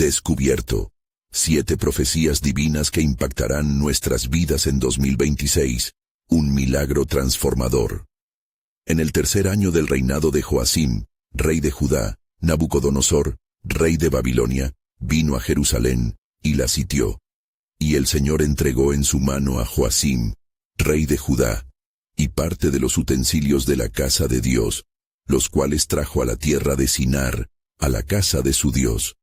Descubierto. 7 profecías divinas que impactarán nuestras vidas en 2026. Un milagro transformador. En el tercer año del reinado de Joacim, rey de Judá, Nabucodonosor, rey de Babilonia, vino a Jerusalén y la sitió. Y el Señor entregó en su mano a Joacim, rey de Judá, y parte de los utensilios de la casa de Dios, los cuales trajo a la tierra de Sinar, a la casa de su Dios.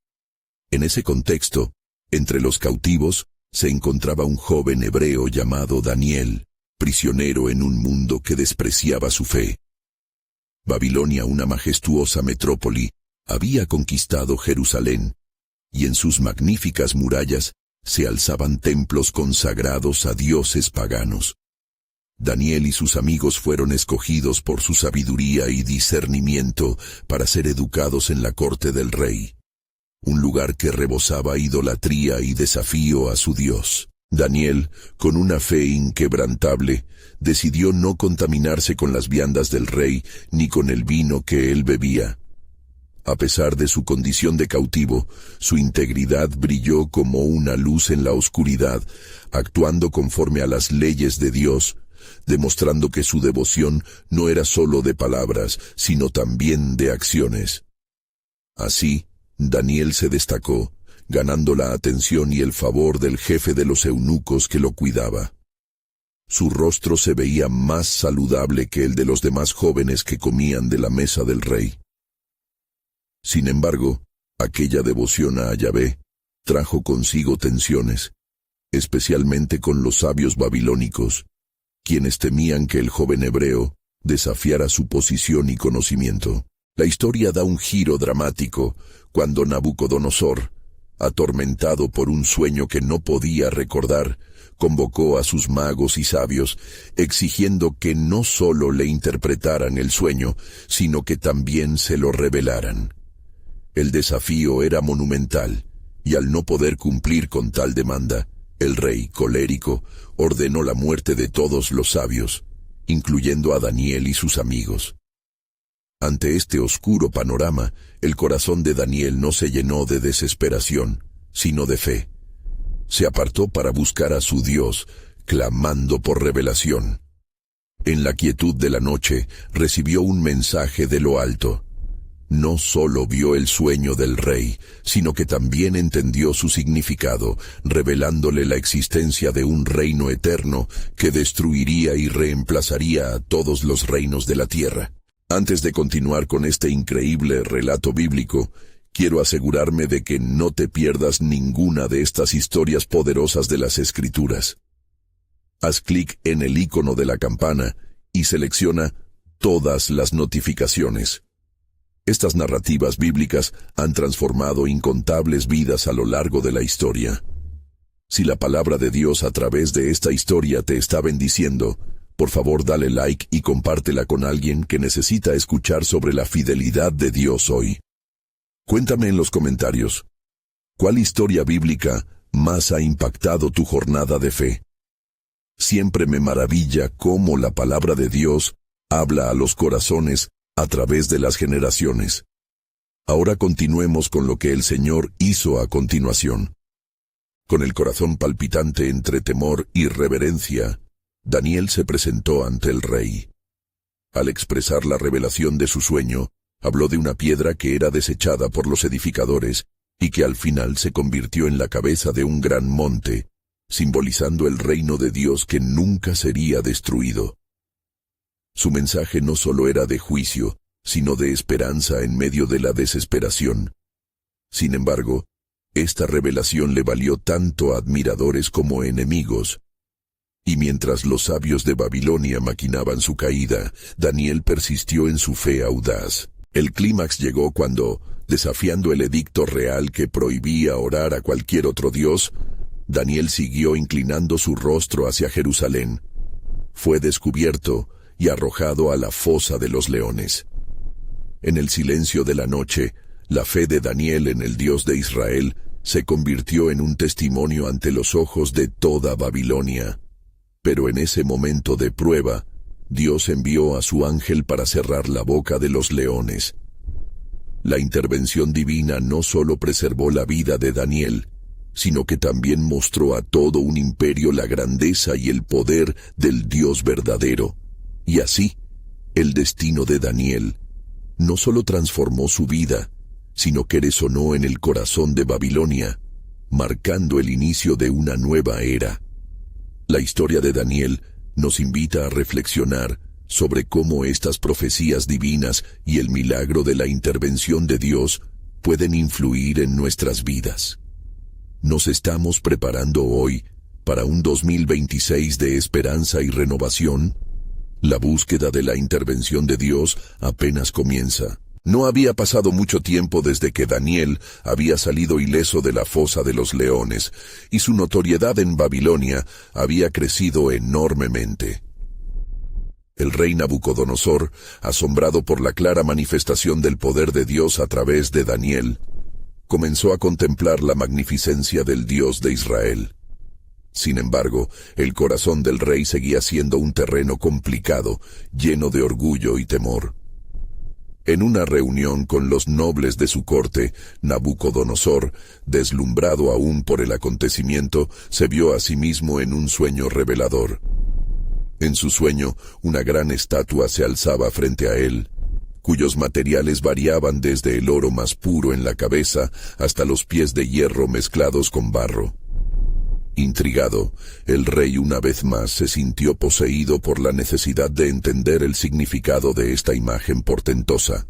En ese contexto, entre los cautivos, se encontraba un joven hebreo llamado Daniel, prisionero en un mundo que despreciaba su fe. Babilonia, una majestuosa metrópoli, había conquistado Jerusalén, y en sus magníficas murallas se alzaban templos consagrados a dioses paganos. Daniel y sus amigos fueron escogidos por su sabiduría y discernimiento para ser educados en la corte del rey, un lugar que rebosaba idolatría y desafío a su Dios. Daniel, con una fe inquebrantable, decidió no contaminarse con las viandas del rey ni con el vino que él bebía. A pesar de su condición de cautivo, su integridad brilló como una luz en la oscuridad, actuando conforme a las leyes de Dios, demostrando que su devoción no era solo de palabras, sino también de acciones. Así, Daniel se destacó, ganando la atención y el favor del jefe de los eunucos que lo cuidaba. Su rostro se veía más saludable que el de los demás jóvenes que comían de la mesa del rey. Sin embargo, aquella devoción a Yahvé trajo consigo tensiones, especialmente con los sabios babilónicos, quienes temían que el joven hebreo desafiara su posición y conocimiento. La historia da un giro dramático cuando Nabucodonosor, atormentado por un sueño que no podía recordar, convocó a sus magos y sabios, exigiendo que no solo le interpretaran el sueño, sino que también se lo revelaran. El desafío era monumental, y al no poder cumplir con tal demanda, el rey, colérico, ordenó la muerte de todos los sabios, incluyendo a Daniel y sus amigos. Ante este oscuro panorama, el corazón de Daniel no se llenó de desesperación, sino de fe. Se apartó para buscar a su Dios, clamando por revelación. En la quietud de la noche, recibió un mensaje de lo alto. No solo vio el sueño del rey, sino que también entendió su significado, revelándole la existencia de un reino eterno que destruiría y reemplazaría a todos los reinos de la tierra. Antes de continuar con este increíble relato bíblico, quiero asegurarme de que no te pierdas ninguna de estas historias poderosas de las Escrituras. Haz clic en el icono de la campana y selecciona todas las notificaciones. Estas narrativas bíblicas han transformado incontables vidas a lo largo de la historia. Si la palabra de Dios a través de esta historia te está bendiciendo, por favor dale like y compártela con alguien que necesita escuchar sobre la fidelidad de Dios hoy. Cuéntame en los comentarios, ¿cuál historia bíblica más ha impactado tu jornada de fe? Siempre me maravilla cómo la palabra de Dios habla a los corazones a través de las generaciones. Ahora continuemos con lo que el Señor hizo a continuación. Con el corazón palpitante entre temor y reverencia, Daniel se presentó ante el rey. Al expresar la revelación de su sueño, habló de una piedra que era desechada por los edificadores y que al final se convirtió en la cabeza de un gran monte, simbolizando el reino de Dios que nunca sería destruido. Su mensaje no solo era de juicio, sino de esperanza en medio de la desesperación. Sin embargo, esta revelación le valió tanto a admiradores como enemigos. Y mientras los sabios de Babilonia maquinaban su caída, Daniel persistió en su fe audaz. El clímax llegó cuando, desafiando el edicto real que prohibía orar a cualquier otro dios, Daniel siguió inclinando su rostro hacia Jerusalén. Fue descubierto y arrojado a la fosa de los leones. En el silencio de la noche, la fe de Daniel en el Dios de Israel se convirtió en un testimonio ante los ojos de toda Babilonia. Pero en ese momento de prueba, Dios envió a su ángel para cerrar la boca de los leones. La intervención divina no solo preservó la vida de Daniel, sino que también mostró a todo un imperio la grandeza y el poder del Dios verdadero. Y así, el destino de Daniel no solo transformó su vida, sino que resonó en el corazón de Babilonia, marcando el inicio de una nueva era. La historia de Daniel nos invita a reflexionar sobre cómo estas profecías divinas y el milagro de la intervención de Dios pueden influir en nuestras vidas. Nos estamos preparando hoy para un 2026 de esperanza y renovación. La búsqueda de la intervención de Dios apenas comienza. No había pasado mucho tiempo desde que Daniel había salido ileso de la fosa de los leones, y su notoriedad en Babilonia había crecido enormemente. El rey Nabucodonosor, asombrado por la clara manifestación del poder de Dios a través de Daniel, comenzó a contemplar la magnificencia del Dios de Israel. Sin embargo, el corazón del rey seguía siendo un terreno complicado, lleno de orgullo y temor. En una reunión con los nobles de su corte, Nabucodonosor, deslumbrado aún por el acontecimiento, se vio a sí mismo en un sueño revelador. En su sueño, una gran estatua se alzaba frente a él, cuyos materiales variaban desde el oro más puro en la cabeza hasta los pies de hierro mezclados con barro. Intrigado, el rey una vez más se sintió poseído por la necesidad de entender el significado de esta imagen portentosa.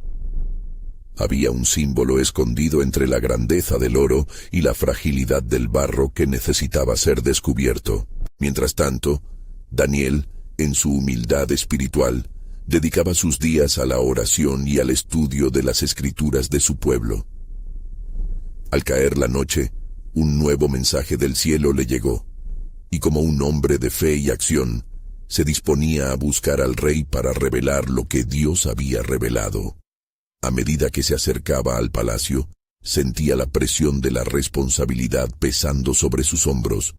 Había un símbolo escondido entre la grandeza del oro y la fragilidad del barro que necesitaba ser descubierto. Mientras tanto, Daniel, en su humildad espiritual, dedicaba sus días a la oración y al estudio de las escrituras de su pueblo. Al caer la noche, un nuevo mensaje del cielo le llegó, y como un hombre de fe y acción, se disponía a buscar al rey para revelar lo que Dios había revelado. A medida que se acercaba al palacio, sentía la presión de la responsabilidad pesando sobre sus hombros.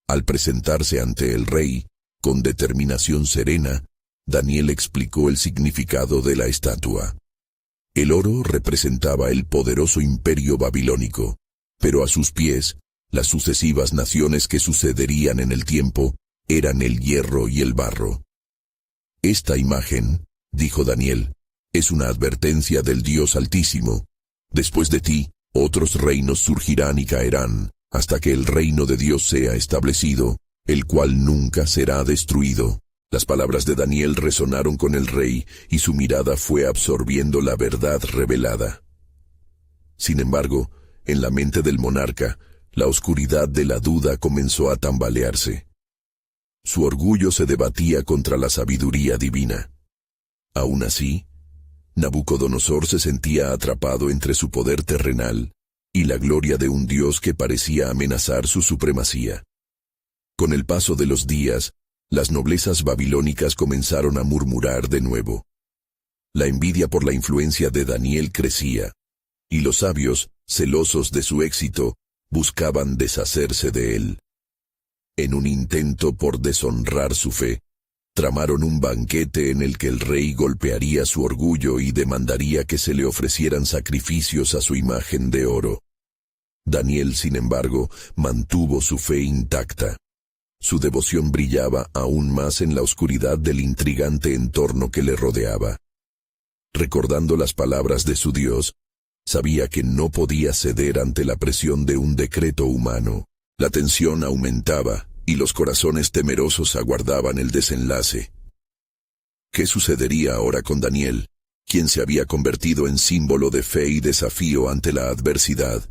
Al presentarse ante el rey, con determinación serena, Daniel explicó el significado de la estatua. El oro representaba el poderoso imperio babilónico, pero a sus pies, las sucesivas naciones que sucederían en el tiempo, eran el hierro y el barro. Esta imagen, dijo Daniel, es una advertencia del Dios Altísimo. Después de ti, otros reinos surgirán y caerán, hasta que el reino de Dios sea establecido, el cual nunca será destruido. Las palabras de Daniel resonaron con el rey, y su mirada fue absorbiendo la verdad revelada. Sin embargo, en la mente del monarca, la oscuridad de la duda comenzó a tambalearse. Su orgullo se debatía contra la sabiduría divina. Aún así, Nabucodonosor se sentía atrapado entre su poder terrenal y la gloria de un Dios que parecía amenazar su supremacía. Con el paso de los días, las noblezas babilónicas comenzaron a murmurar de nuevo. La envidia por la influencia de Daniel crecía, y los sabios, celosos de su éxito, buscaban deshacerse de él. En un intento por deshonrar su fe, tramaron un banquete en el que el rey golpearía su orgullo y demandaría que se le ofrecieran sacrificios a su imagen de oro. Daniel, sin embargo, mantuvo su fe intacta. Su devoción brillaba aún más en la oscuridad del intrigante entorno que le rodeaba. Recordando las palabras de su Dios, sabía que no podía ceder ante la presión de un decreto humano. La tensión aumentaba, y los corazones temerosos aguardaban el desenlace. ¿Qué sucedería ahora con Daniel, quien se había convertido en símbolo de fe y desafío ante la adversidad?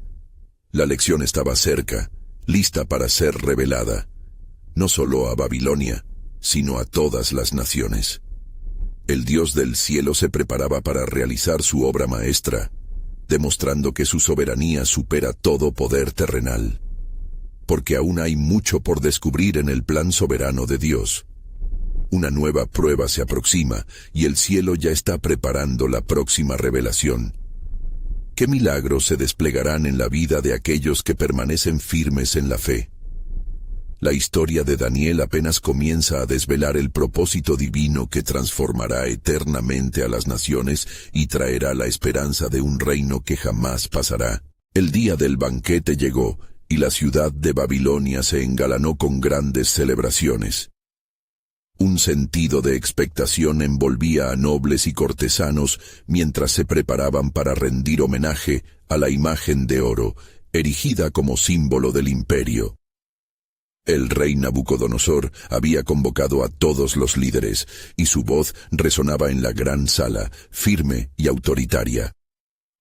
La lección estaba cerca, lista para ser revelada, no solo a Babilonia, sino a todas las naciones. El Dios del cielo se preparaba para realizar su obra maestra, demostrando que su soberanía supera todo poder terrenal. Porque aún hay mucho por descubrir en el plan soberano de Dios. Una nueva prueba se aproxima, y el cielo ya está preparando la próxima revelación. ¿Qué milagros se desplegarán en la vida de aquellos que permanecen firmes en la fe? La historia de Daniel apenas comienza a desvelar el propósito divino que transformará eternamente a las naciones y traerá la esperanza de un reino que jamás pasará. El día del banquete llegó, y la ciudad de Babilonia se engalanó con grandes celebraciones. Un sentido de expectación envolvía a nobles y cortesanos mientras se preparaban para rendir homenaje a la imagen de oro, erigida como símbolo del imperio. El rey Nabucodonosor había convocado a todos los líderes, y su voz resonaba en la gran sala, firme y autoritaria.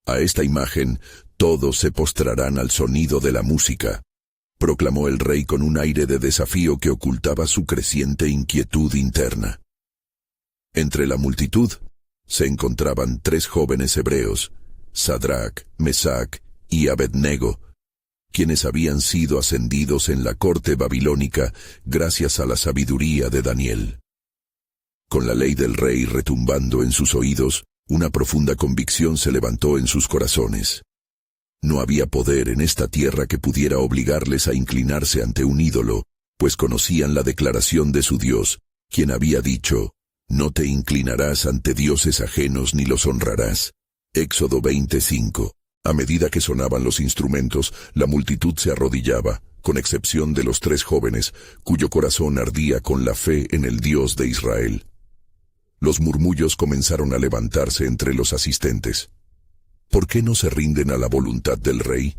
A esta imagen, todos se postrarán al sonido de la música, proclamó el rey con un aire de desafío que ocultaba su creciente inquietud interna. Entre la multitud se encontraban 3 jóvenes hebreos, Sadrac, Mesac y Abednego, quienes habían sido ascendidos en la corte babilónica gracias a la sabiduría de Daniel. Con la ley del rey retumbando en sus oídos, una profunda convicción se levantó en sus corazones. No había poder en esta tierra que pudiera obligarles a inclinarse ante un ídolo, pues conocían la declaración de su Dios, quien había dicho, «No te inclinarás ante dioses ajenos ni los honrarás». Éxodo 25. A medida que sonaban los instrumentos, la multitud se arrodillaba, con excepción de los 3 jóvenes, cuyo corazón ardía con la fe en el Dios de Israel. Los murmullos comenzaron a levantarse entre los asistentes. ¿Por qué no se rinden a la voluntad del rey?,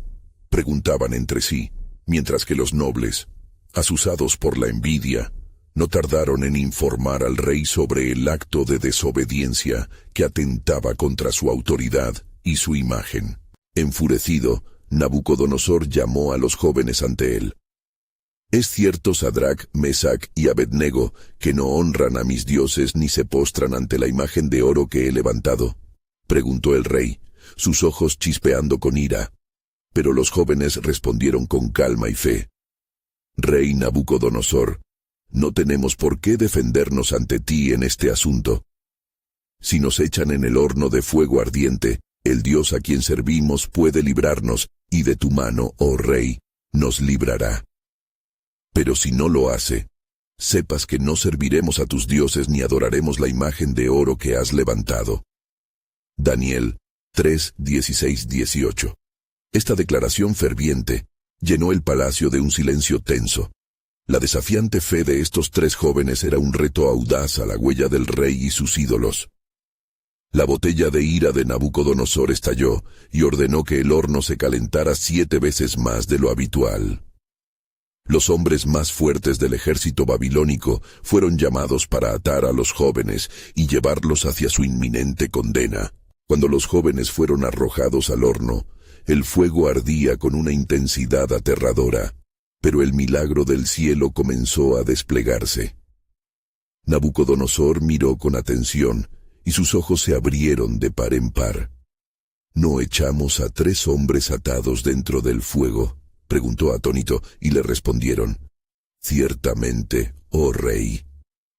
preguntaban entre sí, mientras que los nobles, azuzados por la envidia, no tardaron en informar al rey sobre el acto de desobediencia que atentaba contra su autoridad y su imagen. Enfurecido, Nabucodonosor llamó a los jóvenes ante él. «¿Es cierto, Sadrac, Mesac y Abednego, que no honran a mis dioses ni se postran ante la imagen de oro que he levantado?», preguntó el rey, sus ojos chispeando con ira. Pero los jóvenes respondieron con calma y fe. «Rey Nabucodonosor, no tenemos por qué defendernos ante ti en este asunto. Si nos echan en el horno de fuego ardiente, el Dios a quien servimos puede librarnos, y de tu mano, oh rey, nos librará. Pero si no lo hace, sepas que no serviremos a tus dioses ni adoraremos la imagen de oro que has levantado». Daniel 3, 16-18. Esta declaración ferviente llenó el palacio de un silencio tenso. La desafiante fe de estos 3 jóvenes era un reto audaz a la huella del rey y sus ídolos. La botella de ira de Nabucodonosor estalló y ordenó que el horno se calentara 7 veces más de lo habitual. Los hombres más fuertes del ejército babilónico fueron llamados para atar a los jóvenes y llevarlos hacia su inminente condena. Cuando los jóvenes fueron arrojados al horno, el fuego ardía con una intensidad aterradora, pero el milagro del cielo comenzó a desplegarse. Nabucodonosor miró con atención, y sus ojos se abrieron de par en par. «¿No echamos a 3 hombres atados dentro del fuego?», preguntó atónito, y le respondieron. «Ciertamente, oh rey».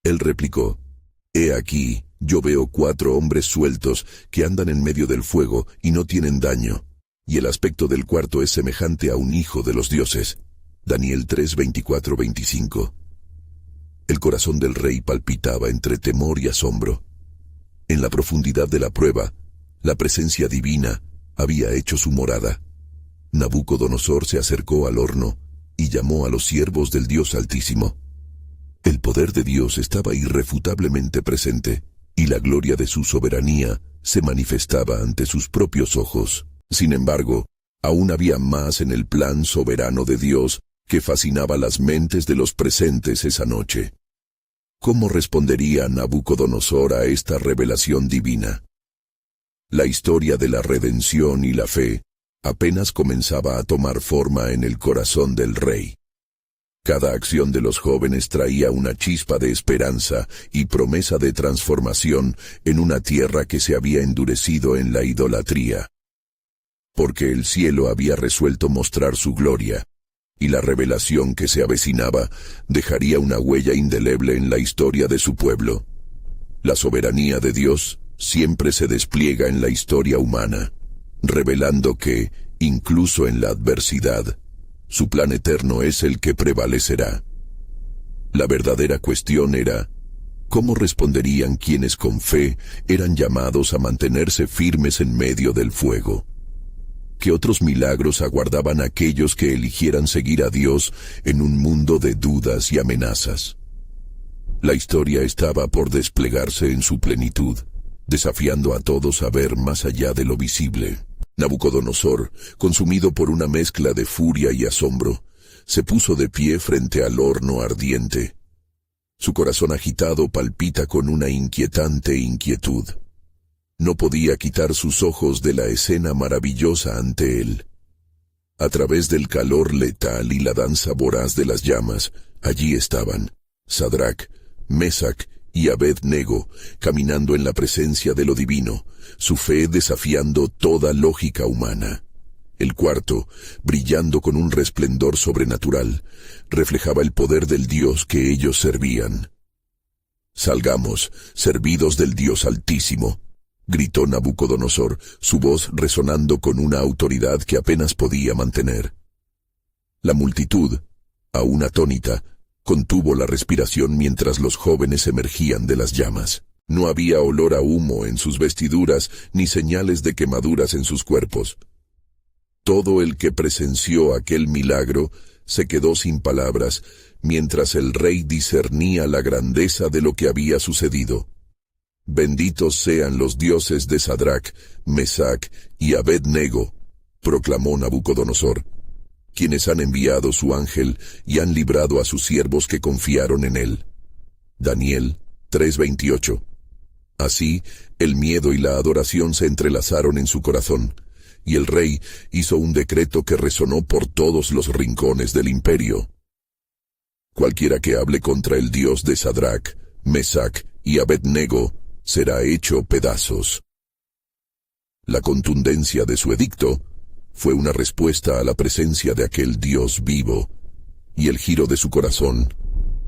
Él replicó, «He aquí, yo veo 4 hombres sueltos que andan en medio del fuego y no tienen daño, y el aspecto del cuarto es semejante a un hijo de los dioses». Daniel 3, 24-25. El corazón del rey palpitaba entre temor y asombro. En la profundidad de la prueba, la presencia divina había hecho su morada. Nabucodonosor se acercó al horno y llamó a los siervos del Dios Altísimo. El poder de Dios estaba irrefutablemente presente, y la gloria de su soberanía se manifestaba ante sus propios ojos. Sin embargo, aún había más en el plan soberano de Dios que fascinaba las mentes de los presentes esa noche. ¿Cómo respondería Nabucodonosor a esta revelación divina? La historia de la redención y la fe apenas comenzaba a tomar forma en el corazón del rey. Cada acción de los jóvenes traía una chispa de esperanza y promesa de transformación en una tierra que se había endurecido en la idolatría. Porque el cielo había resuelto mostrar su gloria, y la revelación que se avecinaba dejaría una huella indeleble en la historia de su pueblo. La soberanía de Dios siempre se despliega en la historia humana, revelando que, incluso en la adversidad, su plan eterno es el que prevalecerá. La verdadera cuestión era, ¿cómo responderían quienes con fe eran llamados a mantenerse firmes en medio del fuego? ¿Qué otros milagros aguardaban a aquellos que eligieran seguir a Dios en un mundo de dudas y amenazas? La historia estaba por desplegarse en su plenitud, desafiando a todos a ver más allá de lo visible. Nabucodonosor, consumido por una mezcla de furia y asombro, se puso de pie frente al horno ardiente. Su corazón agitado palpita con una inquietante inquietud. No podía quitar sus ojos de la escena maravillosa ante él. A través del calor letal y la danza voraz de las llamas, allí estaban Sadrach, Mesach y Abed-Nego, caminando en la presencia de lo divino, su fe desafiando toda lógica humana. El cuarto, brillando con un resplendor sobrenatural, reflejaba el poder del Dios que ellos servían. «Salgamos, servidos del Dios Altísimo», gritó Nabucodonosor, su voz resonando con una autoridad que apenas podía mantener. La multitud, aún atónita, contuvo la respiración mientras los jóvenes emergían de las llamas. No había olor a humo en sus vestiduras ni señales de quemaduras en sus cuerpos. Todo el que presenció aquel milagro se quedó sin palabras mientras el rey discernía la grandeza de lo que había sucedido. «Benditos sean los dioses de Sadrach, Mesach y Abed-Nego», proclamó Nabucodonosor, «quienes han enviado su ángel y han librado a sus siervos que confiaron en él». Daniel 3:28. Así, el miedo y la adoración se entrelazaron en su corazón, y el rey hizo un decreto que resonó por todos los rincones del imperio. Cualquiera que hable contra el Dios de Sadrach, Mesach y Abed-Nego será hecho pedazos. La contundencia de su edicto fue una respuesta a la presencia de aquel Dios vivo, y el giro de su corazón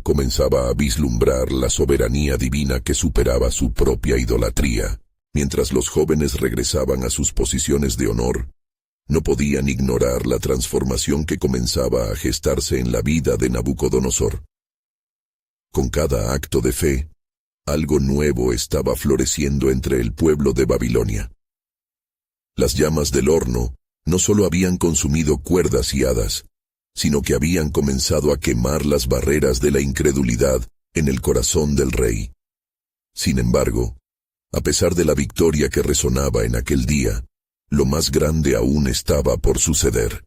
comenzaba a vislumbrar la soberanía divina que superaba su propia idolatría. Mientras los jóvenes regresaban a sus posiciones de honor, no podían ignorar la transformación que comenzaba a gestarse en la vida de Nabucodonosor. Con cada acto de fe, algo nuevo estaba floreciendo entre el pueblo de Babilonia. Las llamas del horno no solo habían consumido cuerdas y hadas, sino que habían comenzado a quemar las barreras de la incredulidad en el corazón del rey. Sin embargo, a pesar de la victoria que resonaba en aquel día, lo más grande aún estaba por suceder.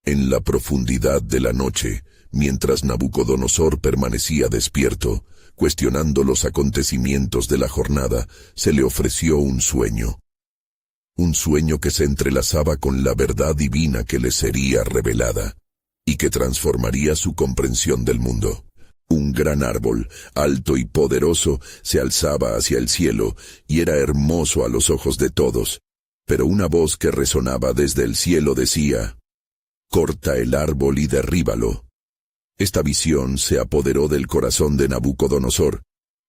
En la profundidad de la noche, mientras Nabucodonosor permanecía despierto, cuestionando los acontecimientos de la jornada, se le ofreció un sueño. Un sueño que se entrelazaba con la verdad divina que le sería revelada, y que transformaría su comprensión del mundo. Un gran árbol, alto y poderoso, se alzaba hacia el cielo, y era hermoso a los ojos de todos, pero una voz que resonaba desde el cielo decía: «Corta el árbol y derríbalo». Esta visión se apoderó del corazón de Nabucodonosor,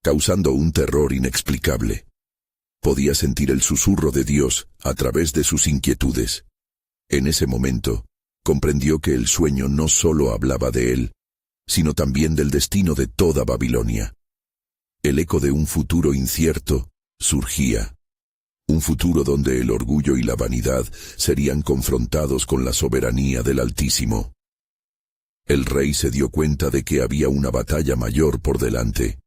causando un terror inexplicable. Podía sentir el susurro de Dios a través de sus inquietudes. En ese momento, comprendió que el sueño no solo hablaba de él, sino también del destino de toda Babilonia. El eco de un futuro incierto surgía. Un futuro donde el orgullo y la vanidad serían confrontados con la soberanía del Altísimo. El rey se dio cuenta de que había una batalla mayor por delante,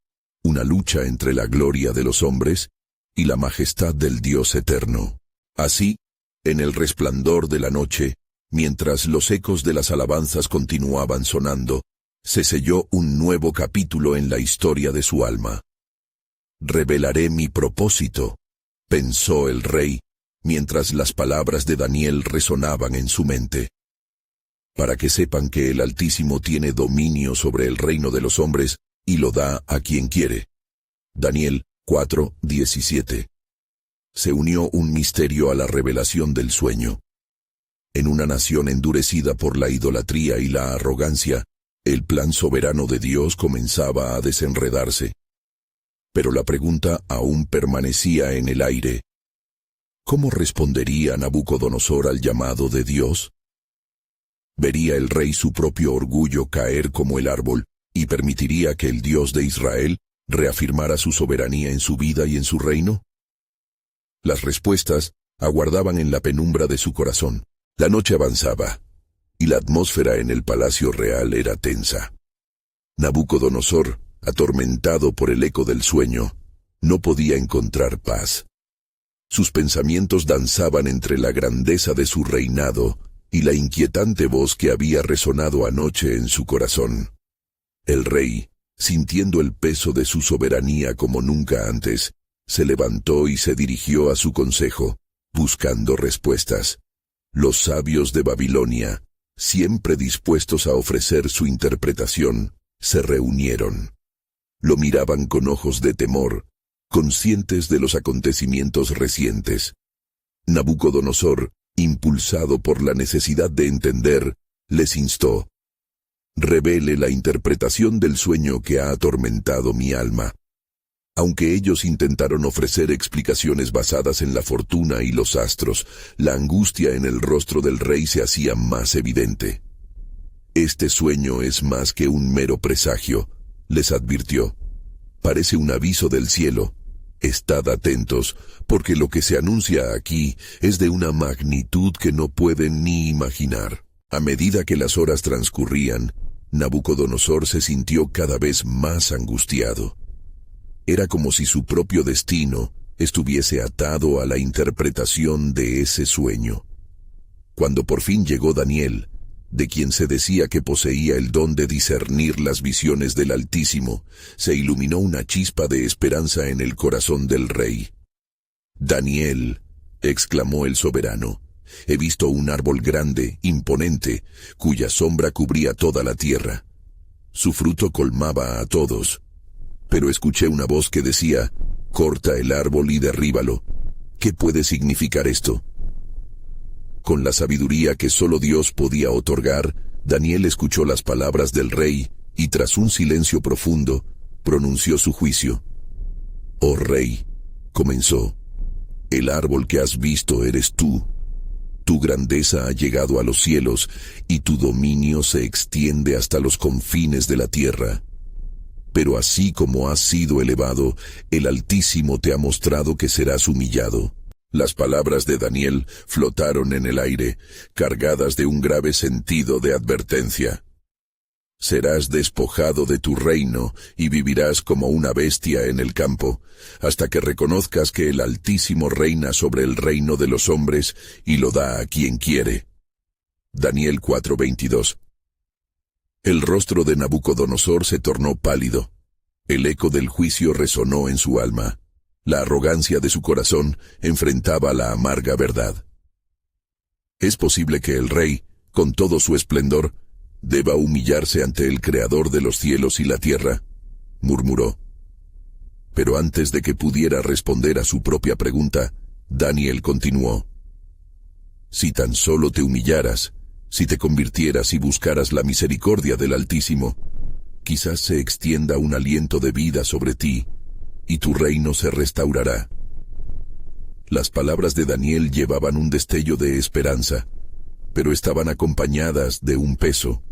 una lucha entre la gloria de los hombres y la majestad del Dios eterno. Así, en el resplandor de la noche, mientras los ecos de las alabanzas continuaban sonando, se selló un nuevo capítulo en la historia de su alma. «Revelaré mi propósito», pensó el rey, mientras las palabras de Daniel resonaban en su mente. «Para que sepan que el Altísimo tiene dominio sobre el reino de los hombres y lo da a quien quiere». Daniel 4:17. Se unió un misterio a la revelación del sueño. En una nación endurecida por la idolatría y la arrogancia, el plan soberano de Dios comenzaba a desenredarse. Pero la pregunta aún permanecía en el aire. ¿Cómo respondería Nabucodonosor al llamado de Dios? ¿Vería el rey su propio orgullo caer como el árbol, ¿Y permitiría que el Dios de Israel reafirmara su soberanía en su vida y en su reino? Las respuestas aguardaban en la penumbra de su corazón. La noche avanzaba, y la atmósfera en el palacio real era tensa. Nabucodonosor, atormentado por el eco del sueño, no podía encontrar paz. Sus pensamientos danzaban entre la grandeza de su reinado y la inquietante voz que había resonado anoche en su corazón. El rey, sintiendo el peso de su soberanía como nunca antes, se levantó y se dirigió a su consejo, buscando respuestas. Los sabios de Babilonia, siempre dispuestos a ofrecer su interpretación, se reunieron. Lo miraban con ojos de temor, conscientes de los acontecimientos recientes. Nabucodonosor, impulsado por la necesidad de entender, les instó: «Revele la interpretación del sueño que ha atormentado mi alma». Aunque ellos intentaron ofrecer explicaciones basadas en la fortuna y los astros, la angustia en el rostro del rey se hacía más evidente. «Este sueño es más que un mero presagio», les advirtió. «Parece un aviso del cielo. Estad atentos, porque lo que se anuncia aquí es de una magnitud que no pueden ni imaginar». A medida que las horas transcurrían, Nabucodonosor se sintió cada vez más angustiado. Era como si su propio destino estuviese atado a la interpretación de ese sueño. Cuando por fin llegó Daniel, de quien se decía que poseía el don de discernir las visiones del Altísimo, se iluminó una chispa de esperanza en el corazón del rey. «Daniel», exclamó el soberano, «he visto un árbol grande, imponente, cuya sombra cubría toda la tierra. Su fruto colmaba a todos. Pero escuché una voz que decía: corta el árbol y derríbalo. ¿Qué puede significar esto?». Con la sabiduría que solo Dios podía otorgar, Daniel escuchó las palabras del rey y, tras un silencio profundo, pronunció su juicio. «Oh rey», comenzó, «el árbol que has visto eres tú. Tu grandeza ha llegado a los cielos y tu dominio se extiende hasta los confines de la tierra. Pero así como has sido elevado, el Altísimo te ha mostrado que serás humillado». Las palabras de Daniel flotaron en el aire, cargadas de un grave sentido de advertencia. «Serás despojado de tu reino y vivirás como una bestia en el campo, hasta que reconozcas que el Altísimo reina sobre el reino de los hombres y lo da a quien quiere». Daniel 4:22. El rostro de Nabucodonosor se tornó pálido. El eco del juicio resonó en su alma. La arrogancia de su corazón enfrentaba la amarga verdad. «Es posible que el rey, con todo su esplendor, deba humillarse ante el Creador de los cielos y la tierra», murmuró. Pero antes de que pudiera responder a su propia pregunta, Daniel continuó: «Si tan solo te humillaras, si te convirtieras y buscaras la misericordia del Altísimo, quizás se extienda un aliento de vida sobre ti, y tu reino se restaurará». Las palabras de Daniel llevaban un destello de esperanza, pero estaban acompañadas de un peso,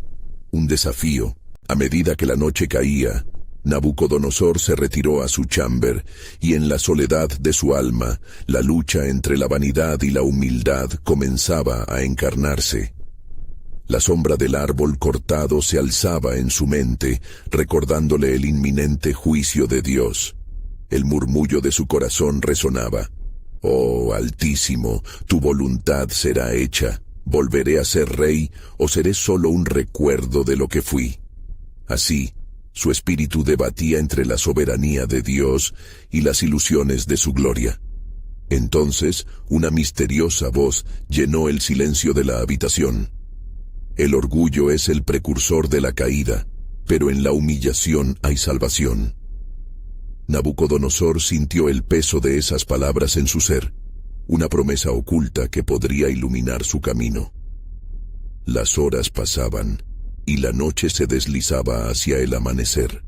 un desafío. A medida que la noche caía, Nabucodonosor se retiró a su chamber, y en la soledad de su alma, la lucha entre la vanidad y la humildad comenzaba a encarnarse. La sombra del árbol cortado se alzaba en su mente, recordándole el inminente juicio de Dios. El murmullo de su corazón resonaba: «Oh Altísimo, tu voluntad será hecha. ¿Volveré a ser rey o seré solo un recuerdo de lo que fui?». Así, su espíritu debatía entre la soberanía de Dios y las ilusiones de su gloria. Entonces, una misteriosa voz llenó el silencio de la habitación. «El orgullo es el precursor de la caída, pero en la humillación hay salvación». Nabucodonosor sintió el peso de esas palabras en su ser, una promesa oculta que podría iluminar su camino. Las horas pasaban, y la noche se deslizaba hacia el amanecer.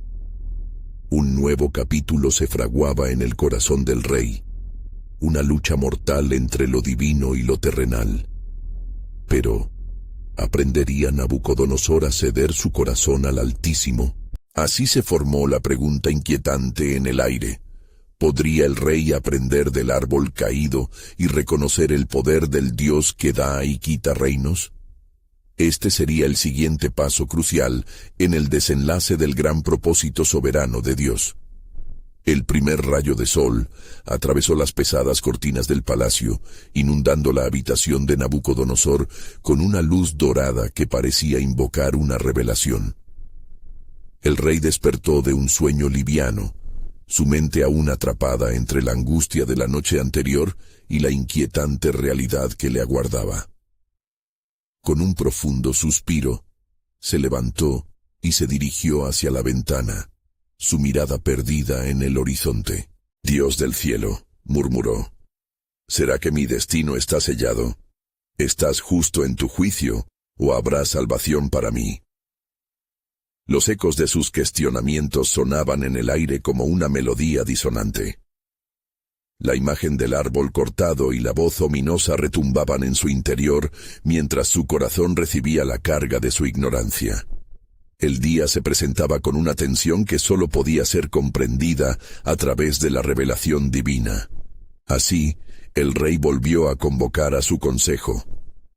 Un nuevo capítulo se fraguaba en el corazón del rey, una lucha mortal entre lo divino y lo terrenal. Pero, ¿aprendería Nabucodonosor a ceder su corazón al Altísimo? Así se formó la pregunta inquietante en el aire. ¿Podría el rey aprender del árbol caído y reconocer el poder del Dios que da y quita reinos? Este sería el siguiente paso crucial en el desenlace del gran propósito soberano de Dios. El primer rayo de sol atravesó las pesadas cortinas del palacio, inundando la habitación de Nabucodonosor con una luz dorada que parecía invocar una revelación. El rey despertó de un sueño liviano, su mente aún atrapada entre la angustia de la noche anterior y la inquietante realidad que le aguardaba. Con un profundo suspiro, se levantó y se dirigió hacia la ventana, su mirada perdida en el horizonte. «Dios del cielo», murmuró, «¿será que mi destino está sellado? ¿Estás justo en tu juicio o habrá salvación para mí?» Los ecos de sus cuestionamientos sonaban en el aire como una melodía disonante. La imagen del árbol cortado y la voz ominosa retumbaban en su interior mientras su corazón recibía la carga de su ignorancia. El día se presentaba con una tensión que solo podía ser comprendida a través de la revelación divina. Así, el rey volvió a convocar a su consejo.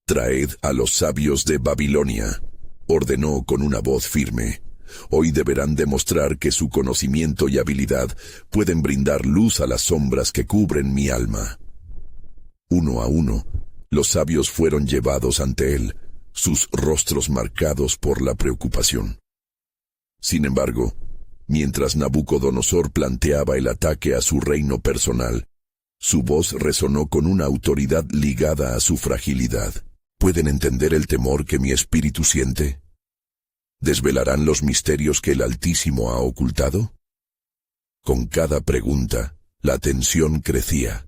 «Traed a los sabios de Babilonia», ordenó con una voz firme. «Hoy deberán demostrar que su conocimiento y habilidad pueden brindar luz a las sombras que cubren mi alma». Uno a uno, los sabios fueron llevados ante él, sus rostros marcados por la preocupación. Sin embargo, mientras Nabucodonosor planteaba el ataque a su reino personal, su voz resonó con una autoridad ligada a su fragilidad. ¿Pueden entender el temor que mi espíritu siente? ¿Desvelarán los misterios que el Altísimo ha ocultado? Con cada pregunta, la tensión crecía.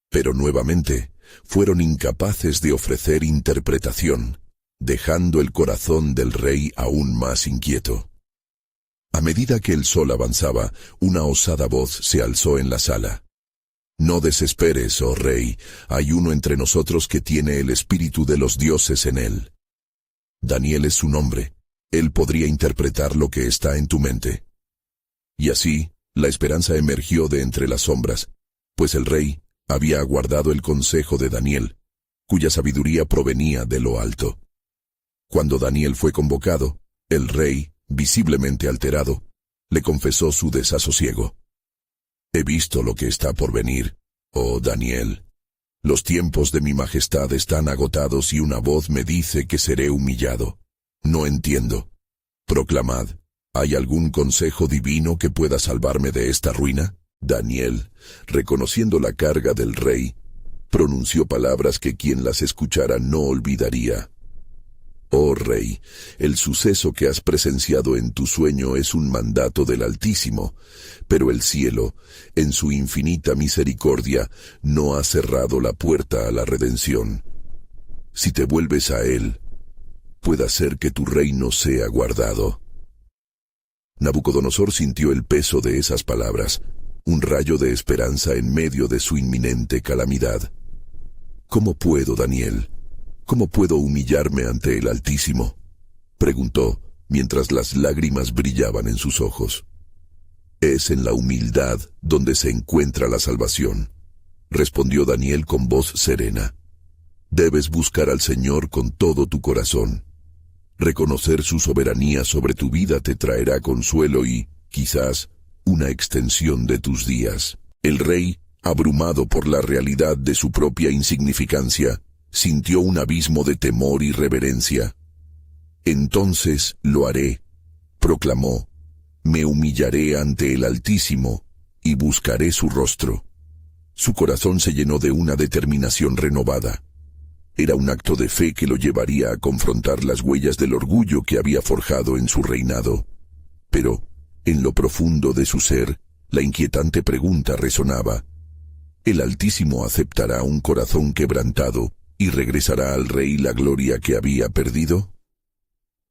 Pero nuevamente, fueron incapaces de ofrecer interpretación, dejando el corazón del rey aún más inquieto. A medida que el sol avanzaba, una osada voz se alzó en la sala. «No desesperes, oh rey, hay uno entre nosotros que tiene el espíritu de los dioses en él. Daniel es su nombre, él podría interpretar lo que está en tu mente». Y así, la esperanza emergió de entre las sombras, pues el rey había aguardado el consejo de Daniel, cuya sabiduría provenía de lo alto. Cuando Daniel fue convocado, el rey, visiblemente alterado, le confesó su desasosiego. «He visto lo que está por venir, oh Daniel. Los tiempos de mi majestad están agotados y una voz me dice que seré humillado. No entiendo. Proclamad, ¿hay algún consejo divino que pueda salvarme de esta ruina?» Daniel, reconociendo la carga del rey, pronunció palabras que quien las escuchara no olvidaría. «Oh rey, el suceso que has presenciado en tu sueño es un mandato del Altísimo, pero el cielo, en su infinita misericordia, no ha cerrado la puerta a la redención. Si te vuelves a él, puede ser que tu reino sea guardado». Nabucodonosor sintió el peso de esas palabras, un rayo de esperanza en medio de su inminente calamidad. «¿Cómo puedo, Daniel? ¿Cómo puedo humillarme ante el Altísimo?», preguntó, mientras las lágrimas brillaban en sus ojos. «Es en la humildad donde se encuentra la salvación», respondió Daniel con voz serena. «Debes buscar al Señor con todo tu corazón. Reconocer su soberanía sobre tu vida te traerá consuelo y, quizás, una extensión de tus días». El rey, abrumado por la realidad de su propia insignificancia, sintió un abismo de temor y reverencia. «Entonces lo haré», proclamó, «me humillaré ante el Altísimo y buscaré su rostro». Su corazón se llenó de una determinación renovada. Era un acto de fe que lo llevaría a confrontar las huellas del orgullo que había forjado en su reinado. Pero, en lo profundo de su ser, la inquietante pregunta resonaba: ¿el Altísimo aceptará un corazón quebrantado y regresará al rey la gloria que había perdido?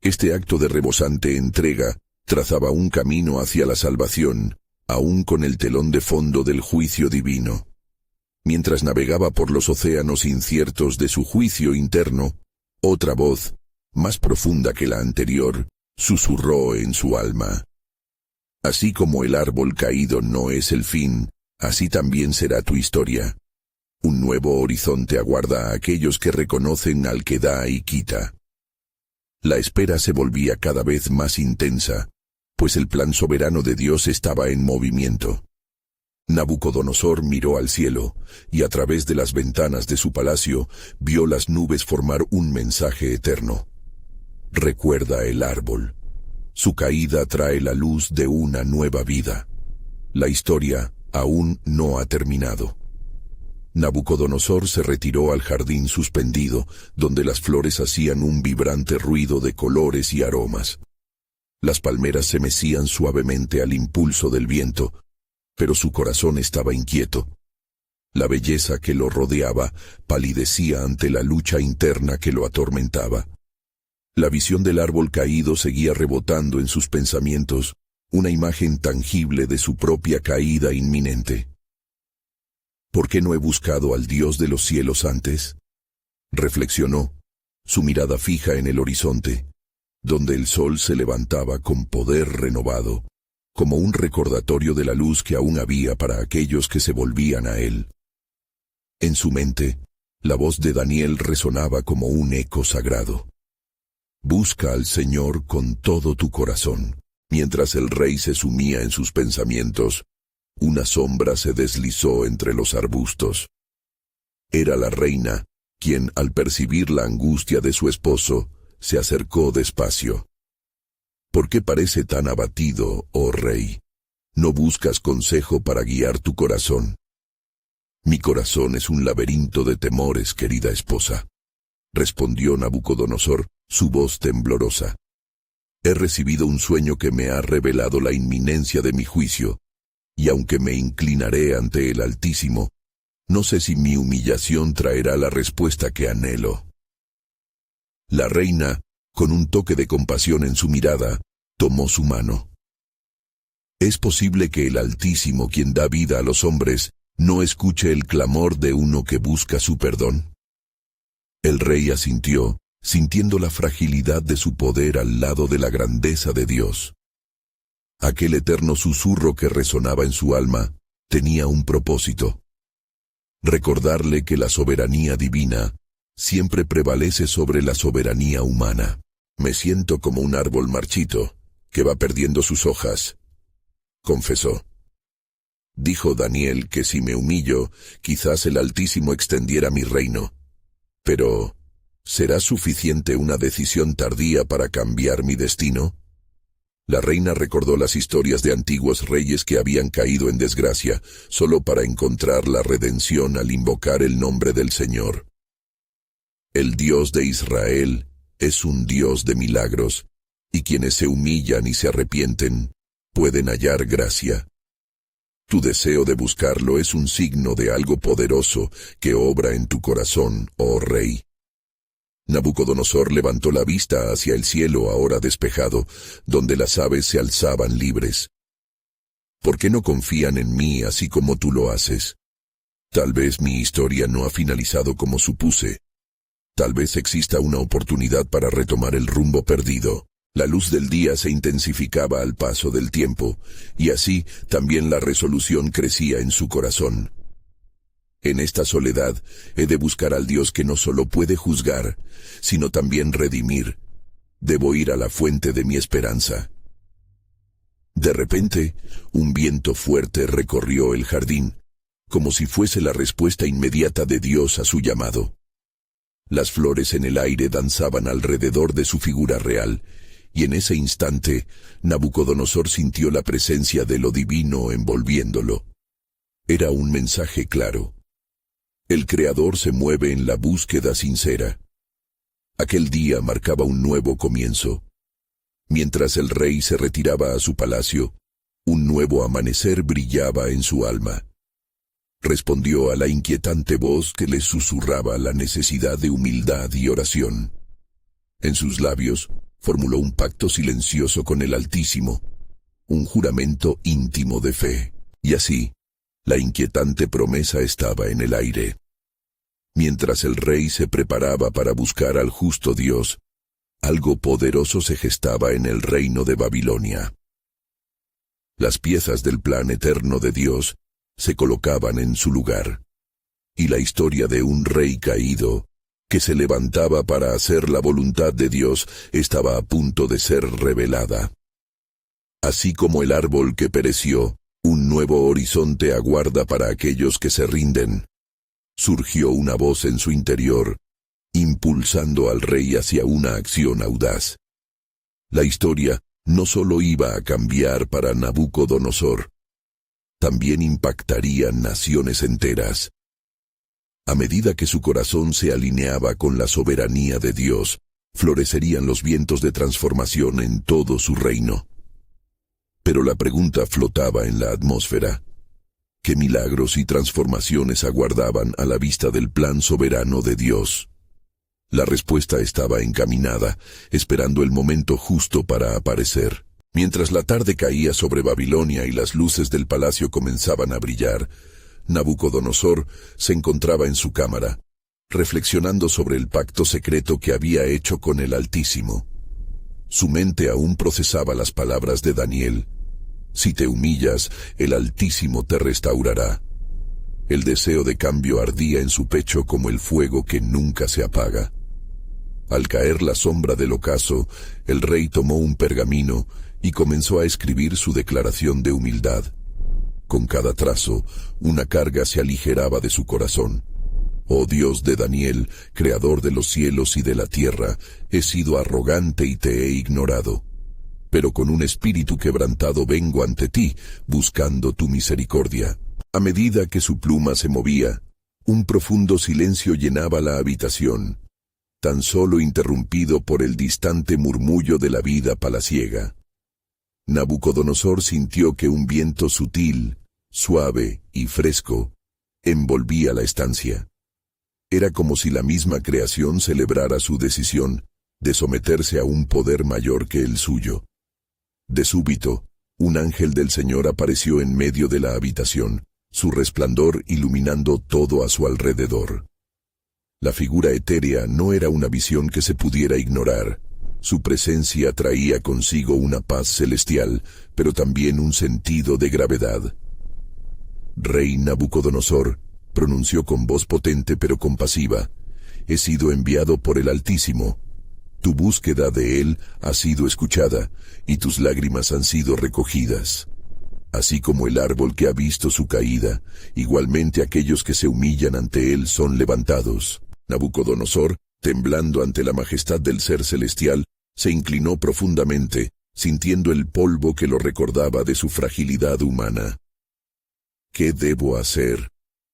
Este acto de rebosante entrega trazaba un camino hacia la salvación, aún con el telón de fondo del juicio divino. Mientras navegaba por los océanos inciertos de su juicio interno, otra voz, más profunda que la anterior, susurró en su alma: Así como el árbol caído no es el fin, así también será tu historia. Un nuevo horizonte aguarda a aquellos que reconocen al que da y quita. La espera se volvía cada vez más intensa, pues el plan soberano de Dios estaba en movimiento. Nabucodonosor miró al cielo, y a través de las ventanas de su palacio, vio las nubes formar un mensaje eterno. Recuerda el árbol. Su caída trae la luz de una nueva vida. La historia aún no ha terminado. Nabucodonosor se retiró al jardín suspendido, donde las flores hacían un vibrante ruido de colores y aromas. Las palmeras se mecían suavemente al impulso del viento, pero su corazón estaba inquieto. La belleza que lo rodeaba palidecía ante la lucha interna que lo atormentaba. La visión del árbol caído seguía rebotando en sus pensamientos, una imagen tangible de su propia caída inminente. ¿Por qué no he buscado al Dios de los cielos antes? Reflexionó, su mirada fija en el horizonte, donde el sol se levantaba con poder renovado, como un recordatorio de la luz que aún había para aquellos que se volvían a él. En su mente, la voz de Daniel resonaba como un eco sagrado. Busca al Señor con todo tu corazón. Mientras el rey se sumía en sus pensamientos, una sombra se deslizó entre los arbustos. Era la reina, quien, al percibir la angustia de su esposo, se acercó despacio. ¿Por qué parece tan abatido, oh rey? ¿No buscas consejo para guiar tu corazón? Mi corazón es un laberinto de temores, querida esposa, respondió Nabucodonosor, su voz temblorosa. He recibido un sueño que me ha revelado la inminencia de mi juicio, y aunque me inclinaré ante el Altísimo, no sé si mi humillación traerá la respuesta que anhelo. La reina, con un toque de compasión en su mirada, tomó su mano. ¿Es posible que el Altísimo, quien da vida a los hombres, no escuche el clamor de uno que busca su perdón? El rey asintió, sintiendo la fragilidad de su poder al lado de la grandeza de Dios. Aquel eterno susurro que resonaba en su alma tenía un propósito: recordarle que la soberanía divina siempre prevalece sobre la soberanía humana. Me siento como un árbol marchito, que va perdiendo sus hojas, confesó. Dijo Daniel que si me humillo, quizás el Altísimo extendiera mi reino. Pero, ¿será suficiente una decisión tardía para cambiar mi destino? La reina recordó las historias de antiguos reyes que habían caído en desgracia, solo para encontrar la redención al invocar el nombre del Señor. El Dios de Israel es un Dios de milagros, y quienes se humillan y se arrepienten pueden hallar gracia. Tu deseo de buscarlo es un signo de algo poderoso que obra en tu corazón, oh rey. Nabucodonosor levantó la vista hacia el cielo ahora despejado, donde las aves se alzaban libres. ¿Por qué no confían en mí así como tú lo haces? Tal vez mi historia no ha finalizado como supuse. Tal vez exista una oportunidad para retomar el rumbo perdido. La luz del día se intensificaba al paso del tiempo, y así también la resolución crecía en su corazón. En esta soledad he de buscar al Dios que no solo puede juzgar, sino también redimir. Debo ir a la fuente de mi esperanza. De repente, un viento fuerte recorrió el jardín, como si fuese la respuesta inmediata de Dios a su llamado. Las flores en el aire danzaban alrededor de su figura real, y en ese instante Nabucodonosor sintió la presencia de lo divino envolviéndolo. Era un mensaje claro. El Creador se mueve en la búsqueda sincera. Aquel día marcaba un nuevo comienzo. Mientras el rey se retiraba a su palacio, un nuevo amanecer brillaba en su alma. Respondió a la inquietante voz que le susurraba la necesidad de humildad y oración. En sus labios formuló un pacto silencioso con el Altísimo, un juramento íntimo de fe, y así, la inquietante promesa estaba en el aire. Mientras el rey se preparaba para buscar al justo Dios, algo poderoso se gestaba en el reino de Babilonia. Las piezas del plan eterno de Dios se colocaban en su lugar. Y la historia de un rey caído, que se levantaba para hacer la voluntad de Dios, estaba a punto de ser revelada. Así como el árbol que pereció, un nuevo horizonte aguarda para aquellos que se rinden. Surgió una voz en su interior, impulsando al rey hacia una acción audaz. La historia no solo iba a cambiar para Nabucodonosor, también impactaría naciones enteras. A medida que su corazón se alineaba con la soberanía de Dios, florecerían los vientos de transformación en todo su reino. Pero la pregunta flotaba en la atmósfera. ¿Qué milagros y transformaciones aguardaban a la vista del plan soberano de Dios? La respuesta estaba encaminada, esperando el momento justo para aparecer. Mientras la tarde caía sobre Babilonia y las luces del palacio comenzaban a brillar, Nabucodonosor se encontraba en su cámara, reflexionando sobre el pacto secreto que había hecho con el Altísimo. Su mente aún procesaba las palabras de Daniel. Si te humillas, el Altísimo te restaurará. El deseo de cambio ardía en su pecho como el fuego que nunca se apaga. Al caer la sombra del ocaso, el rey tomó un pergamino y comenzó a escribir su declaración de humildad. Con cada trazo, una carga se aligeraba de su corazón. Oh Dios de Daniel, creador de los cielos y de la tierra, he sido arrogante y te he ignorado. Pero con un espíritu quebrantado vengo ante ti, buscando tu misericordia. A medida que su pluma se movía, un profundo silencio llenaba la habitación, tan solo interrumpido por el distante murmullo de la vida palaciega. Nabucodonosor sintió que un viento sutil, suave y fresco envolvía la estancia. Era como si la misma creación celebrara su decisión de someterse a un poder mayor que el suyo. De súbito, un ángel del Señor apareció en medio de la habitación, su resplandor iluminando todo a su alrededor. La figura etérea no era una visión que se pudiera ignorar. Su presencia traía consigo una paz celestial, pero también un sentido de gravedad. Rey Nabucodonosor, pronunció con voz potente pero compasiva, he sido enviado por el Altísimo. Tu búsqueda de él ha sido escuchada, y tus lágrimas han sido recogidas. Así como el árbol que ha visto su caída, igualmente aquellos que se humillan ante él son levantados. Nabucodonosor, temblando ante la majestad del ser celestial, se inclinó profundamente, sintiendo el polvo que lo recordaba de su fragilidad humana. ¿Qué debo hacer,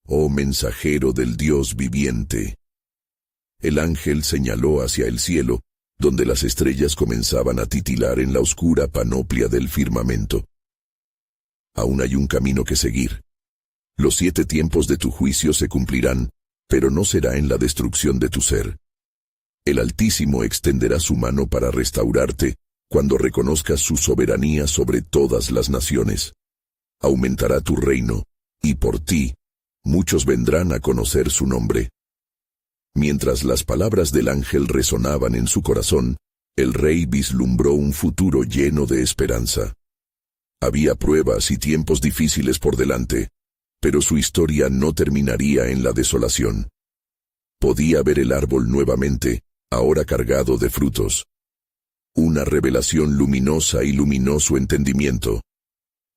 oh mensajero del Dios viviente? El ángel señaló hacia el cielo, donde las estrellas comenzaban a titilar en la oscura panoplia del firmamento. Aún hay un camino que seguir. Los 7 tiempos de tu juicio se cumplirán, pero no será en la destrucción de tu ser. El Altísimo extenderá su mano para restaurarte cuando reconozcas su soberanía sobre todas las naciones. Aumentará tu reino, y por ti, muchos vendrán a conocer su nombre. Mientras las palabras del ángel resonaban en su corazón, el rey vislumbró un futuro lleno de esperanza. Había pruebas y tiempos difíciles por delante, pero su historia no terminaría en la desolación. Podía ver el árbol nuevamente, ahora cargado de frutos. Una revelación luminosa iluminó su entendimiento.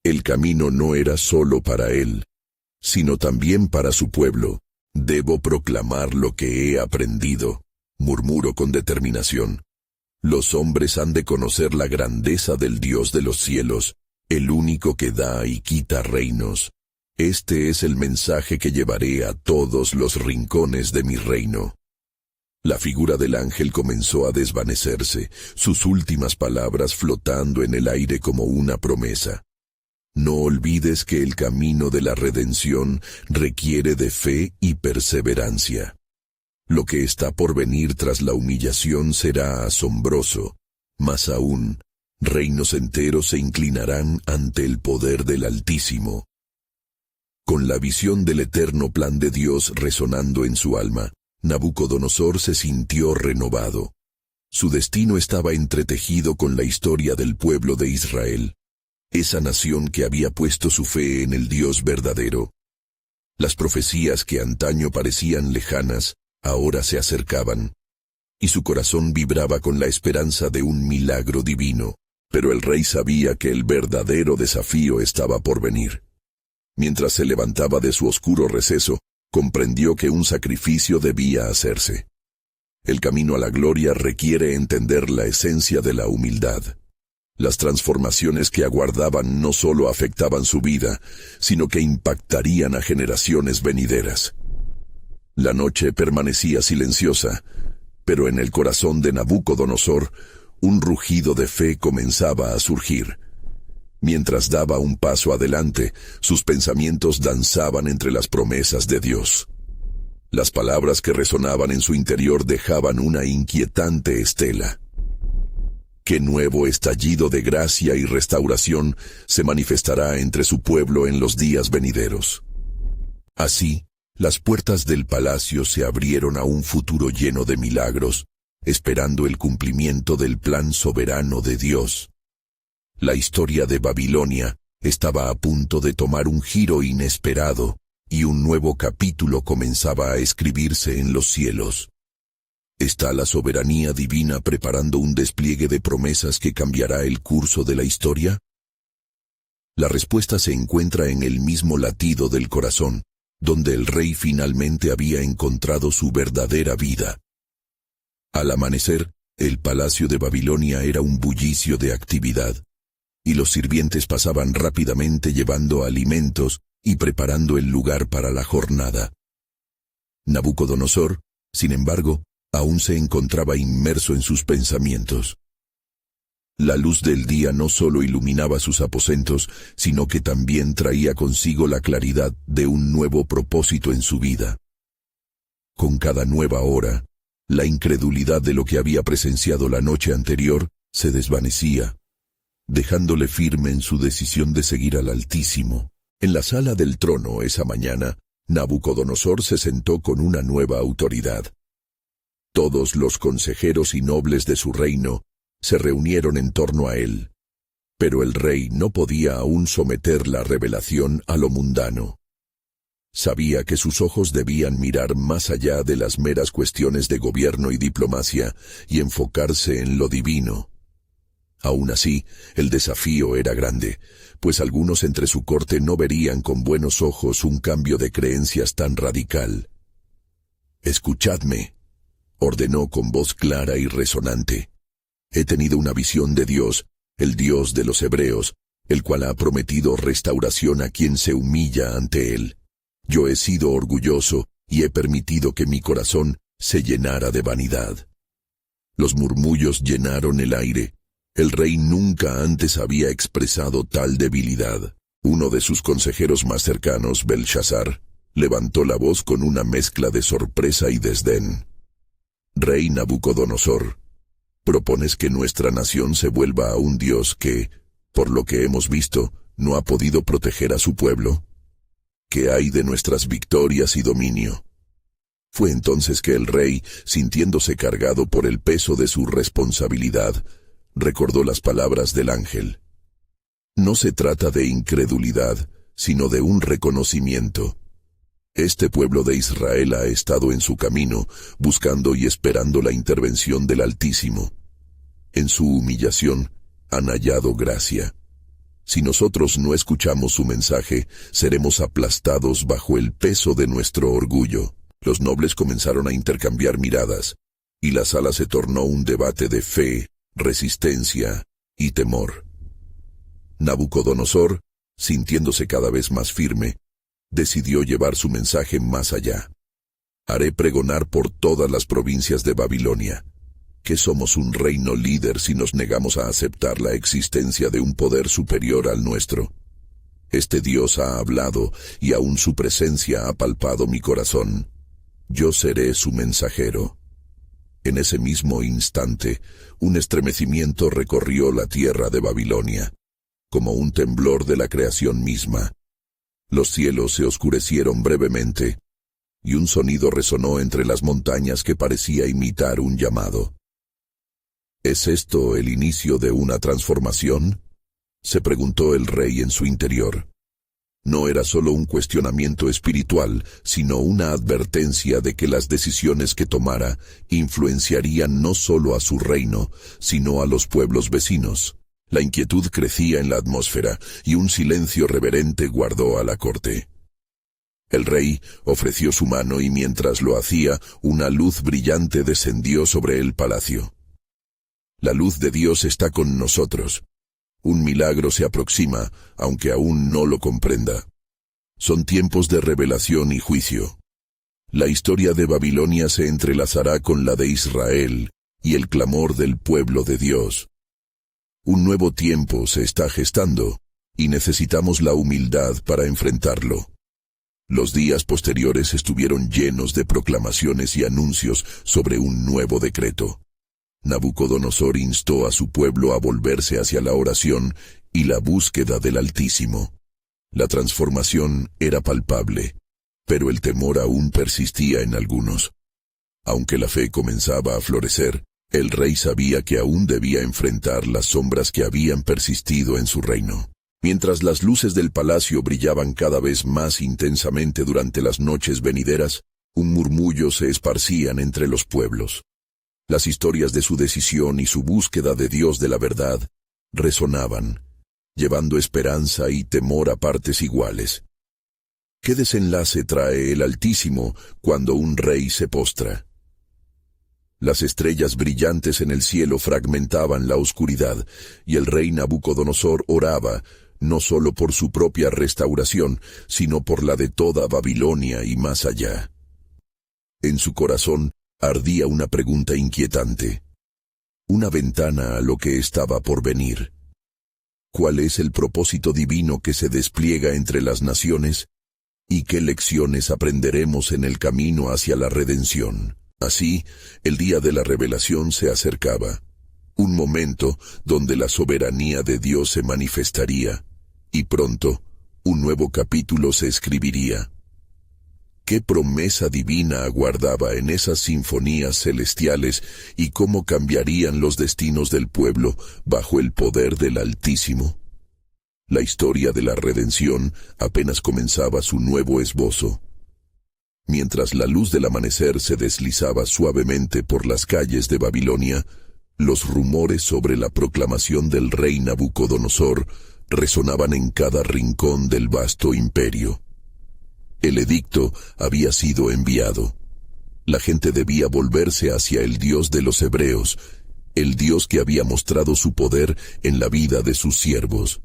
El camino no era solo para él, sino también para su pueblo. Debo proclamar lo que he aprendido, murmuró con determinación. Los hombres han de conocer la grandeza del Dios de los cielos, el único que da y quita reinos. Este es el mensaje que llevaré a todos los rincones de mi reino. La figura del ángel comenzó a desvanecerse, sus últimas palabras flotando en el aire como una promesa. No olvides que el camino de la redención requiere de fe y perseverancia. Lo que está por venir tras la humillación será asombroso. Más aún, reinos enteros se inclinarán ante el poder del Altísimo. Con la visión del eterno plan de Dios resonando en su alma, Nabucodonosor se sintió renovado. Su destino estaba entretejido con la historia del pueblo de Israel. esa nación que había puesto su fe en el Dios verdadero. Las profecías que antaño parecían lejanas, ahora se acercaban, y su corazón vibraba con la esperanza de un milagro divino. Pero el rey sabía que el verdadero desafío estaba por venir. Mientras se levantaba de su oscuro receso, comprendió que un sacrificio debía hacerse. El camino a la gloria requiere entender la esencia de la humildad. Las transformaciones que aguardaban no solo afectaban su vida, sino que impactarían a generaciones venideras. La noche permanecía silenciosa, pero en el corazón de Nabucodonosor, un rugido de fe comenzaba a surgir. Mientras daba un paso adelante, sus pensamientos danzaban entre las promesas de Dios. Las palabras que resonaban en su interior dejaban una inquietante estela. ¿Qué nuevo estallido de gracia y restauración se manifestará entre su pueblo en los días venideros? Así, las puertas del palacio se abrieron a un futuro lleno de milagros, esperando el cumplimiento del plan soberano de Dios. La historia de Babilonia estaba a punto de tomar un giro inesperado, y un nuevo capítulo comenzaba a escribirse en los cielos. ¿Está la soberanía divina preparando un despliegue de promesas que cambiará el curso de la historia? La respuesta se encuentra en el mismo latido del corazón, donde el rey finalmente había encontrado su verdadera vida. Al amanecer, el palacio de Babilonia era un bullicio de actividad, y los sirvientes pasaban rápidamente llevando alimentos y preparando el lugar para la jornada. Nabucodonosor, sin embargo, aún se encontraba inmerso en sus pensamientos. La luz del día no solo iluminaba sus aposentos, sino que también traía consigo la claridad de un nuevo propósito en su vida. Con cada nueva hora, la incredulidad de lo que había presenciado la noche anterior se desvanecía, dejándole firme en su decisión de seguir al Altísimo. En la sala del trono esa mañana, Nabucodonosor se sentó con una nueva autoridad. Todos los consejeros y nobles de su reino se reunieron en torno a él, pero el rey no podía aún someter la revelación a lo mundano. Sabía que sus ojos debían mirar más allá de las meras cuestiones de gobierno y diplomacia y enfocarse en lo divino. Aún así, el desafío era grande, pues algunos entre su corte no verían con buenos ojos un cambio de creencias tan radical. «Escuchadme», ordenó con voz clara y resonante. «He tenido una visión de Dios, el Dios de los hebreos, el cual ha prometido restauración a quien se humilla ante él. Yo he sido orgulloso y he permitido que mi corazón se llenara de vanidad». Los murmullos llenaron el aire. El rey nunca antes había expresado tal debilidad. Uno de sus consejeros más cercanos, Belshazzar, levantó la voz con una mezcla de sorpresa y desdén. «Rey Nabucodonosor, ¿propones que nuestra nación se vuelva a un Dios que, por lo que hemos visto, no ha podido proteger a su pueblo? ¿Qué hay de nuestras victorias y dominio?» Fue entonces que el rey, sintiéndose cargado por el peso de su responsabilidad, recordó las palabras del ángel. No se trata de incredulidad, sino de un reconocimiento. Este pueblo de Israel ha estado en su camino, buscando y esperando la intervención del Altísimo. En su humillación, han hallado gracia. Si nosotros no escuchamos su mensaje, seremos aplastados bajo el peso de nuestro orgullo. Los nobles comenzaron a intercambiar miradas, y la sala se tornó un debate de fe, resistencia y temor. Nabucodonosor, sintiéndose cada vez más firme, decidió llevar su mensaje más allá. «Haré pregonar por todas las provincias de Babilonia que somos un reino líder si nos negamos a aceptar la existencia de un poder superior al nuestro. Este Dios ha hablado y aún su presencia ha palpado mi corazón. Yo seré su mensajero». En ese mismo instante, un estremecimiento recorrió la tierra de Babilonia, como un temblor de la creación misma. Los cielos se oscurecieron brevemente, y un sonido resonó entre las montañas que parecía imitar un llamado. ¿Es esto el inicio de una transformación? se preguntó el rey en su interior. No era solo un cuestionamiento espiritual, sino una advertencia de que las decisiones que tomara influenciarían no solo a su reino, sino a los pueblos vecinos. La inquietud crecía en la atmósfera, y un silencio reverente guardó a la corte. El rey ofreció su mano y mientras lo hacía, una luz brillante descendió sobre el palacio. La luz de Dios está con nosotros. Un milagro se aproxima, aunque aún no lo comprenda. Son tiempos de revelación y juicio. La historia de Babilonia se entrelazará con la de Israel y el clamor del pueblo de Dios. Un nuevo tiempo se está gestando, y necesitamos la humildad para enfrentarlo. Los días posteriores estuvieron llenos de proclamaciones y anuncios sobre un nuevo decreto. Nabucodonosor instó a su pueblo a volverse hacia la oración y la búsqueda del Altísimo. La transformación era palpable, pero el temor aún persistía en algunos. Aunque la fe comenzaba a florecer, el rey sabía que aún debía enfrentar las sombras que habían persistido en su reino. Mientras las luces del palacio brillaban cada vez más intensamente durante las noches venideras, un murmullo se esparcían entre los pueblos. Las historias de su decisión y su búsqueda de Dios de la verdad resonaban, llevando esperanza y temor a partes iguales. ¿Qué desenlace trae el Altísimo cuando un rey se postra? Las estrellas brillantes en el cielo fragmentaban la oscuridad, y el rey Nabucodonosor oraba, no solo por su propia restauración, sino por la de toda Babilonia y más allá. En su corazón ardía una pregunta inquietante, una ventana a lo que estaba por venir. ¿Cuál es el propósito divino que se despliega entre las naciones? ¿Y qué lecciones aprenderemos en el camino hacia la redención? Así, el día de la revelación se acercaba, un momento donde la soberanía de Dios se manifestaría, y pronto, un nuevo capítulo se escribiría. ¿Qué promesa divina aguardaba en esas sinfonías celestiales y cómo cambiarían los destinos del pueblo bajo el poder del Altísimo? La historia de la redención apenas comenzaba su nuevo esbozo. Mientras la luz del amanecer se deslizaba suavemente por las calles de Babilonia, los rumores sobre la proclamación del rey Nabucodonosor resonaban en cada rincón del vasto imperio. El edicto había sido enviado. La gente debía volverse hacia el Dios de los hebreos, el Dios que había mostrado su poder en la vida de sus siervos.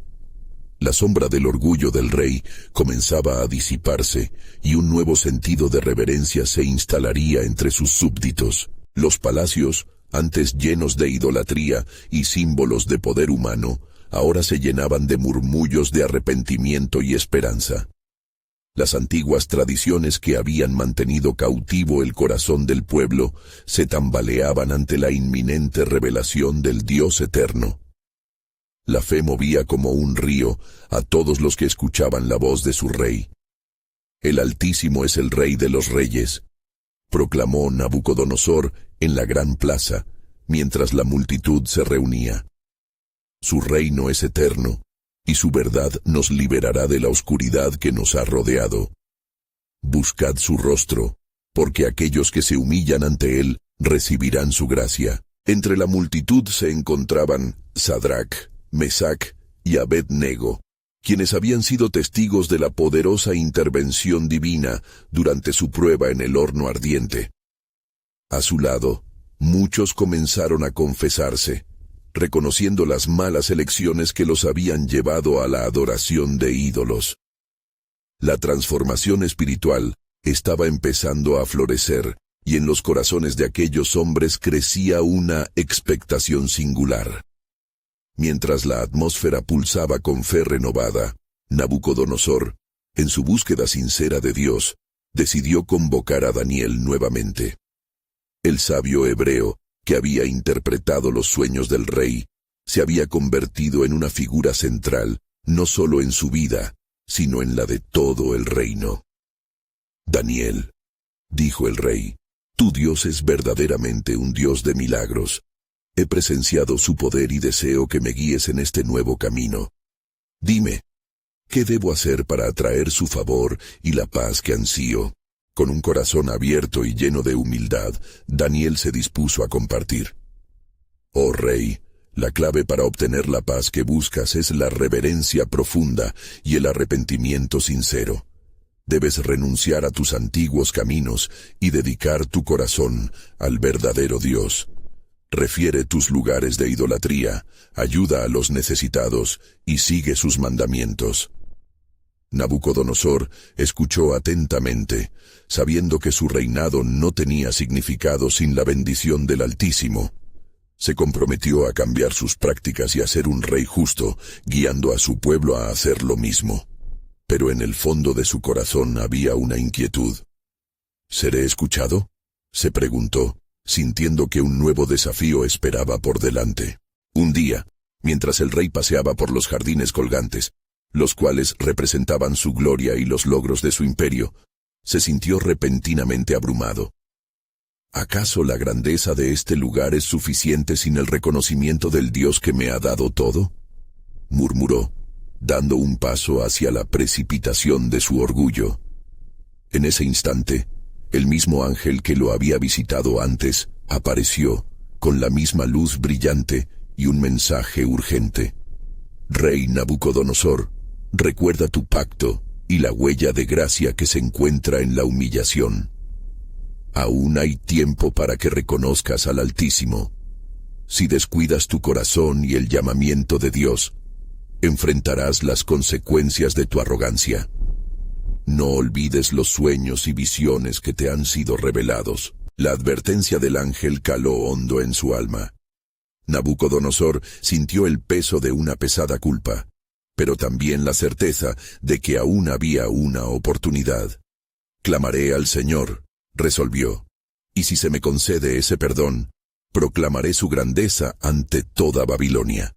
La sombra del orgullo del rey comenzaba a disiparse y un nuevo sentido de reverencia se instalaría entre sus súbditos. Los palacios, antes llenos de idolatría y símbolos de poder humano, ahora se llenaban de murmullos de arrepentimiento y esperanza. Las antiguas tradiciones que habían mantenido cautivo el corazón del pueblo se tambaleaban ante la inminente revelación del Dios eterno. La fe movía como un río a todos los que escuchaban la voz de su rey. El Altísimo es el Rey de los Reyes, proclamó Nabucodonosor en la gran plaza, mientras la multitud se reunía. Su reino es eterno, y su verdad nos liberará de la oscuridad que nos ha rodeado. Buscad su rostro, porque aquellos que se humillan ante él recibirán su gracia. Entre la multitud se encontraban Sadrach, Mesach y Abed-Nego, quienes habían sido testigos de la poderosa intervención divina durante su prueba en el horno ardiente. A su lado, muchos comenzaron a confesarse, reconociendo las malas elecciones que los habían llevado a la adoración de ídolos. La transformación espiritual estaba empezando a florecer, y en los corazones de aquellos hombres crecía una expectación singular. Mientras la atmósfera pulsaba con fe renovada, Nabucodonosor, en su búsqueda sincera de Dios, decidió convocar a Daniel nuevamente. El sabio hebreo, que había interpretado los sueños del rey, se había convertido en una figura central, no solo en su vida, sino en la de todo el reino. Daniel, dijo el rey, tu Dios es verdaderamente un Dios de milagros. He presenciado su poder y deseo que me guíes en este nuevo camino. Dime, ¿qué debo hacer para atraer su favor y la paz que ansío? Con un corazón abierto y lleno de humildad, Daniel se dispuso a compartir. Oh Rey, la clave para obtener la paz que buscas es la reverencia profunda y el arrepentimiento sincero. Debes renunciar a tus antiguos caminos y dedicar tu corazón al verdadero Dios. Refiere tus lugares de idolatría, ayuda a los necesitados y sigue sus mandamientos. Nabucodonosor escuchó atentamente, sabiendo que su reinado no tenía significado sin la bendición del Altísimo. Se comprometió a cambiar sus prácticas y a ser un rey justo, guiando a su pueblo a hacer lo mismo. Pero en el fondo de su corazón había una inquietud. ¿Seré escuchado?, se preguntó, sintiendo que un nuevo desafío esperaba por delante. Un día, mientras el rey paseaba por los jardines colgantes, los cuales representaban su gloria y los logros de su imperio, se sintió repentinamente abrumado. ¿Acaso la grandeza de este lugar es suficiente sin el reconocimiento del Dios que me ha dado todo?, murmuró, dando un paso hacia la precipitación de su orgullo. En ese instante, el mismo ángel que lo había visitado antes apareció, con la misma luz brillante y un mensaje urgente. Rey Nabucodonosor, recuerda tu pacto y la huella de gracia que se encuentra en la humillación. Aún hay tiempo para que reconozcas al Altísimo. Si descuidas tu corazón y el llamamiento de Dios, enfrentarás las consecuencias de tu arrogancia. No olvides los sueños y visiones que te han sido revelados. La advertencia del ángel caló hondo en su alma. Nabucodonosor sintió el peso de una pesada culpa, pero también la certeza de que aún había una oportunidad. Clamaré al Señor, resolvió, y si se me concede ese perdón, proclamaré su grandeza ante toda Babilonia.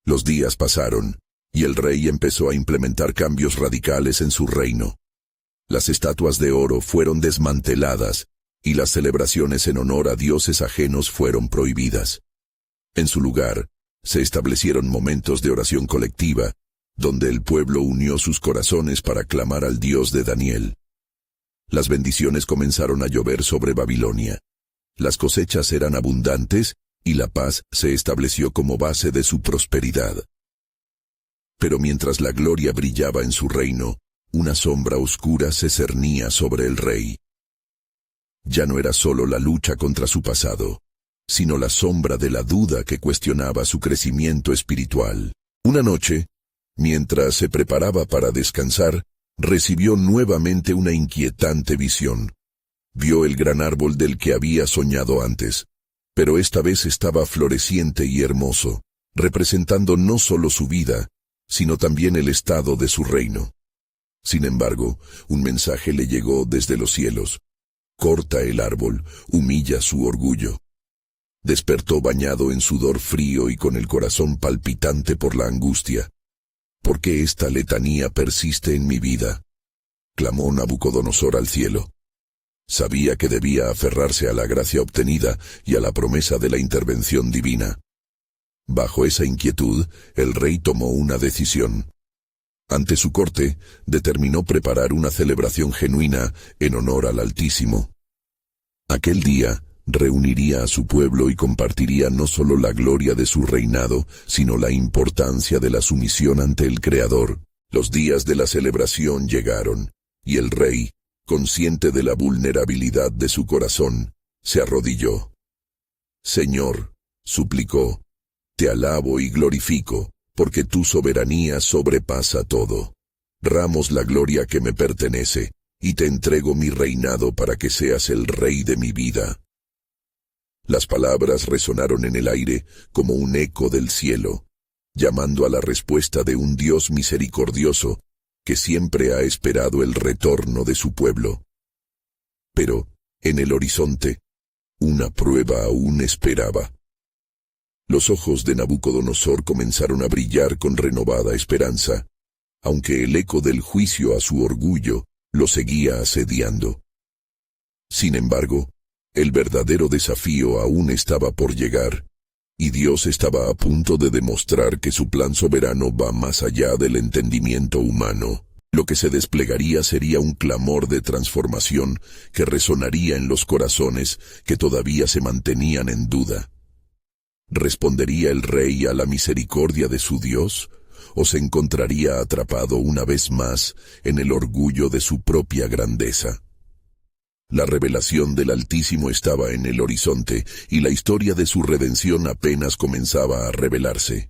Los días pasaron, y el rey empezó a implementar cambios radicales en su reino. Las estatuas de oro fueron desmanteladas, y las celebraciones en honor a dioses ajenos fueron prohibidas. En su lugar, se establecieron momentos de oración colectiva, donde el pueblo unió sus corazones para clamar al Dios de Daniel. Las bendiciones comenzaron a llover sobre Babilonia. Las cosechas eran abundantes, y la paz se estableció como base de su prosperidad. Pero mientras la gloria brillaba en su reino, una sombra oscura se cernía sobre el rey. Ya no era solo la lucha contra su pasado, sino la sombra de la duda que cuestionaba su crecimiento espiritual. Una noche, mientras se preparaba para descansar, recibió nuevamente una inquietante visión. Vio el gran árbol del que había soñado antes, pero esta vez estaba floreciente y hermoso, representando no solo su vida, sino también el estado de su reino. Sin embargo, un mensaje le llegó desde los cielos. Corta el árbol, humilla su orgullo. Despertó bañado en sudor frío y con el corazón palpitante por la angustia. ¿Por qué esta letanía persiste en mi vida?, clamó Nabucodonosor al cielo. Sabía que debía aferrarse a la gracia obtenida y a la promesa de la intervención divina. Bajo esa inquietud, el rey tomó una decisión. Ante su corte, determinó preparar una celebración genuina en honor al Altísimo. Aquel día, reuniría a su pueblo y compartiría no solo la gloria de su reinado, sino la importancia de la sumisión ante el Creador. Los días de la celebración llegaron, y el rey, consciente de la vulnerabilidad de su corazón, se arrodilló. Señor, suplicó, te alabo y glorifico, porque tu soberanía sobrepasa todo. Ramos la gloria que me pertenece, y te entrego mi reinado para que seas el rey de mi vida. Las palabras resonaron en el aire como un eco del cielo, llamando a la respuesta de un Dios misericordioso que siempre ha esperado el retorno de su pueblo. Pero, en el horizonte, una prueba aún esperaba. Los ojos de Nabucodonosor comenzaron a brillar con renovada esperanza, aunque el eco del juicio a su orgullo lo seguía asediando. Sin embargo, el verdadero desafío aún estaba por llegar, Y Dios estaba a punto de demostrar que su plan soberano va más allá del entendimiento humano. Lo que se desplegaría sería un clamor de transformación que resonaría en los corazones que todavía se mantenían en duda. ¿Respondería el rey a la misericordia de su Dios, o se encontraría atrapado una vez más en el orgullo de su propia grandeza? La revelación del Altísimo estaba en el horizonte y la historia de su redención apenas comenzaba a revelarse.